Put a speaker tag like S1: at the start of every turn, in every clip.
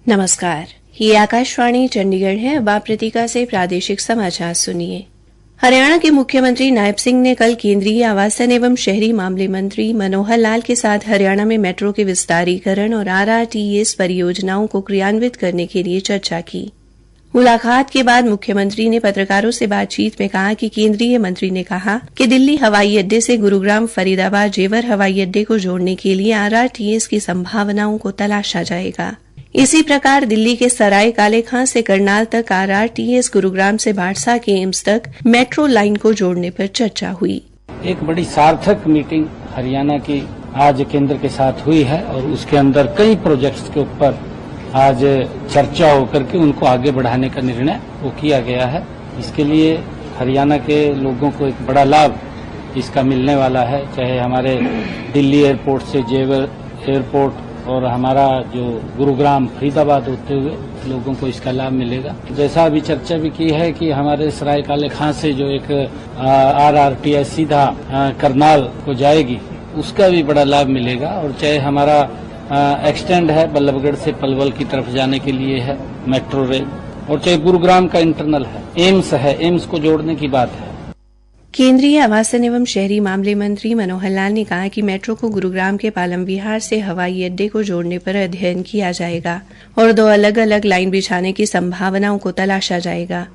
S1: नमस्कार, ये आकाशवाणी चंडीगढ़ है। अब आप प्रतीका से प्रादेशिक समाचार सुनिए। हरियाणा के मुख्यमंत्री नायब सिंह ने कल केंद्रीय आवासन एवं शहरी मामले मंत्री मनोहर लाल के साथ हरियाणा में मेट्रो के विस्तारीकरण और RRTS परियोजनाओं को क्रियान्वित करने के लिए चर्चा की। मुलाकात के बाद मुख्यमंत्री ने पत्रकारों से बातचीत में कहा कि केंद्रीय मंत्री ने कहा कि दिल्ली हवाई अड्डे से गुरुग्राम फरीदाबाद जेवर हवाई अड्डे को जोड़ने के लिए RRTS की संभावनाओं को तलाशा जाएगा। इसी प्रकार दिल्ली के सराय काले खां से करनाल तक RRTS, गुरुग्राम से बाड़सा के एम्स तक मेट्रो लाइन को जोड़ने पर चर्चा हुई।
S2: एक बड़ी सार्थक मीटिंग हरियाणा की आज केंद्र के साथ हुई है और उसके अंदर कई प्रोजेक्ट्स के ऊपर आज चर्चा होकर के उनको आगे बढ़ाने का निर्णय वो किया गया है। इसके लिए हरियाणा के लोगों को एक बड़ा लाभ इसका मिलने वाला है, चाहे हमारे दिल्ली एयरपोर्ट से जेवर एयरपोर्ट और हमारा जो गुरुग्राम फरीदाबाद होते हुए लोगों को इसका लाभ मिलेगा। जैसा अभी चर्चा भी की है कि हमारे सराय काले खां से जो एक RRTS सीधा करनाल को जाएगी, उसका भी बड़ा लाभ मिलेगा। और चाहे हमारा एक्सटेंड है बल्लभगढ़ से पलवल की तरफ जाने के लिए है मेट्रो रेल, और चाहे गुरुग्राम का इंटरनल है, एम्स है, एम्स को जोड़ने की बात है।
S1: केंद्रीय आवासन एवं शहरी मामले मंत्री मनोहर लाल ने कहा कि मेट्रो को गुरुग्राम के पालम विहार से हवाई अड्डे को जोड़ने पर अध्ययन किया जाएगा और 2 अलग अलग लाइन बिछाने की संभावनाओं को तलाशा जाएगा।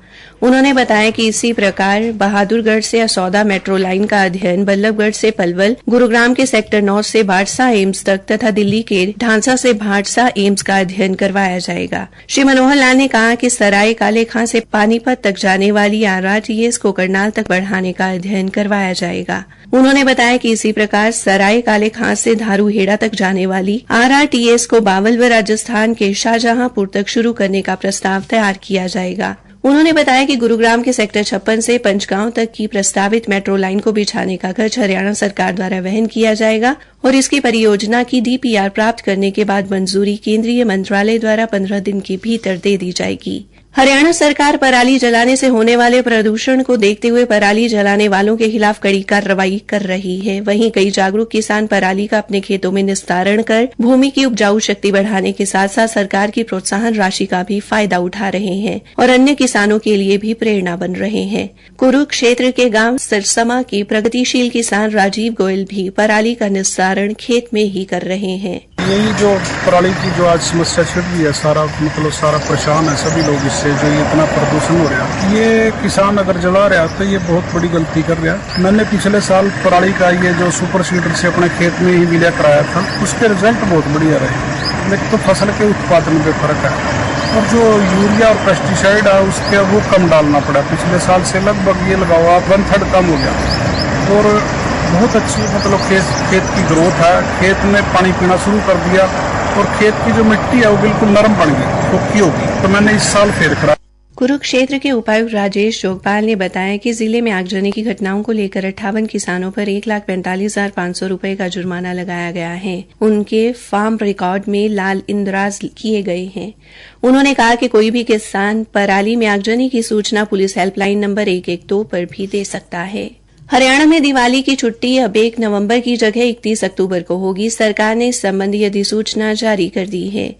S1: उन्होंने बताया कि इसी प्रकार बहादुरगढ़ से असौदा मेट्रो लाइन का अध्ययन बल्लभगढ़ से पलवल, गुरुग्राम के सेक्टर 9 से बाड़सा एम्स तक तथा दिल्ली के ढांसा से भाटसा एम्स का अध्ययन करवाया जाएगा। श्री मनोहर लाल ने कहा कि सराय काले खां से पानीपत तक जाने वाली RRTS को करनाल तक बढ़ाने का अध्ययन करवाया जाएगा। उन्होंने बताया कि इसी प्रकार सराय काले खां से धारूहेड़ा तक जाने वाली RRTS को बावल व राजस्थान के शाहजहांपुर तक शुरू करने का प्रस्ताव तैयार किया जाएगा। उन्होंने बताया कि गुरुग्राम के सेक्टर 56 से पंचगांव तक की प्रस्तावित मेट्रो लाइन को बिछाने का खर्च हरियाणा सरकार द्वारा वहन किया जाएगा और इसकी परियोजना की DPR प्राप्त करने के बाद मंजूरी केंद्रीय मंत्रालय द्वारा 15 दिन के भीतर दे दी जाएगी। हरियाणा सरकार पराली जलाने से होने वाले प्रदूषण को देखते हुए पराली जलाने वालों के खिलाफ कड़ी कार्रवाई कर रही है। वहीं कई जागरूक किसान पराली का अपने खेतों में निस्तारण कर भूमि की उपजाऊ शक्ति बढ़ाने के साथ साथ सरकार की प्रोत्साहन राशि का भी फायदा उठा रहे हैं और अन्य किसानों के लिए भी प्रेरणा बन रहे हैं। कुरुक्षेत्र के गांव सरसमा के प्रगतिशील किसान राजीव गोयल भी पराली का निस्तारण खेत में ही कर रहे हैं।
S3: यही जो पराली की जो आज समस्या छिड़ गई है, सारा परेशान है सभी लोग इससे, जो ये इतना प्रदूषण हो रहा है। ये किसान अगर जला रहा तो ये बहुत बड़ी गलती कर रहा है। मैंने पिछले साल पराली का ये जो सुपर सीडर से अपने खेत में ही विलय कराया था, उसके रिजल्ट बहुत बढ़िया रहे। लेकिन तो फसल के उत्पादन में फर्क है और जो यूरिया और पेस्टिसाइड है उसके वो कम डालना पड़ा। पिछले साल से लगभग ये लगाओ 1/3 कम हो गया और बहुत अच्छी खेत की ग्रोथ है। खेत में पानी पीना शुरू कर दिया और खेत की जो मिट्टी है वो बिल्कुल नरम बन गई, सूखी होगी। तो मैंने इस साल फेर करा।
S1: कुरुक्षेत्र के उपायुक्त राजेश जोगपाल ने बताया कि जिले में आगजनी की घटनाओं को लेकर 58 किसानों पर 1,45,500 रुपए का जुर्माना लगाया गया है। उनके फार्म रिकॉर्ड में लाल इंदराज किए गए हैं। उन्होंने कहा कि कोई भी किसान पराली में आगजनी की सूचना पुलिस हेल्पलाइन नंबर 112 पर भी दे सकता है। हरियाणा में दिवाली की छुट्टी अब 1 नवंबर की जगह 31 अक्टूबर को होगी। सरकार ने इस संबंधी अधिसूचना जारी कर दी है।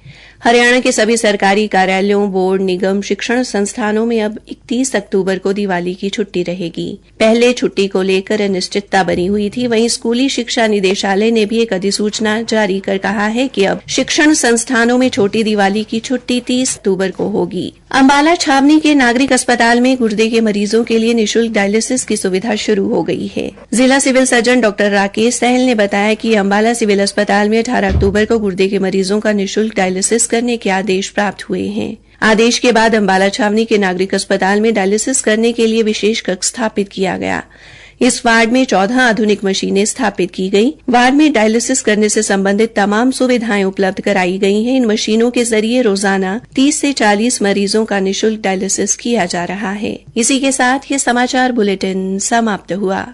S1: हरियाणा के सभी सरकारी कार्यालयों, बोर्ड, निगम, शिक्षण संस्थानों में अब 31 अक्टूबर को दिवाली की छुट्टी रहेगी। पहले छुट्टी को लेकर अनिश्चितता बनी हुई थी। वहीं स्कूली शिक्षा निदेशालय ने भी एक अधिसूचना जारी कर कहा है कि अब शिक्षण संस्थानों में छोटी दिवाली की छुट्टी 30 अक्टूबर को होगी। अंबाला छावनी के नागरिक अस्पताल में गुर्दे के मरीजों के लिए निःशुल्क डायलिसिस की सुविधा शुरू हो गई है। जिला सिविल सर्जन डॉक्टर राकेश सहल ने बताया कि अंबाला सिविल अस्पताल में 18 अक्टूबर को गुर्दे के मरीजों का निःशुल्क डायलिसिस करने के आदेश प्राप्त हुए हैं। आदेश के बाद अंबाला छावनी के नागरिक अस्पताल में डायलिसिस करने के लिए विशेष कक्ष स्थापित किया गया। इस वार्ड में 14 आधुनिक मशीनें स्थापित की गई। वार्ड में डायलिसिस करने से संबंधित तमाम सुविधाएं उपलब्ध कराई गई हैं। इन मशीनों के जरिए रोजाना 30 से 40 मरीजों का निःशुल्क डायलिसिस किया जा रहा है। इसी के साथ ये समाचार बुलेटिन समाप्त हुआ।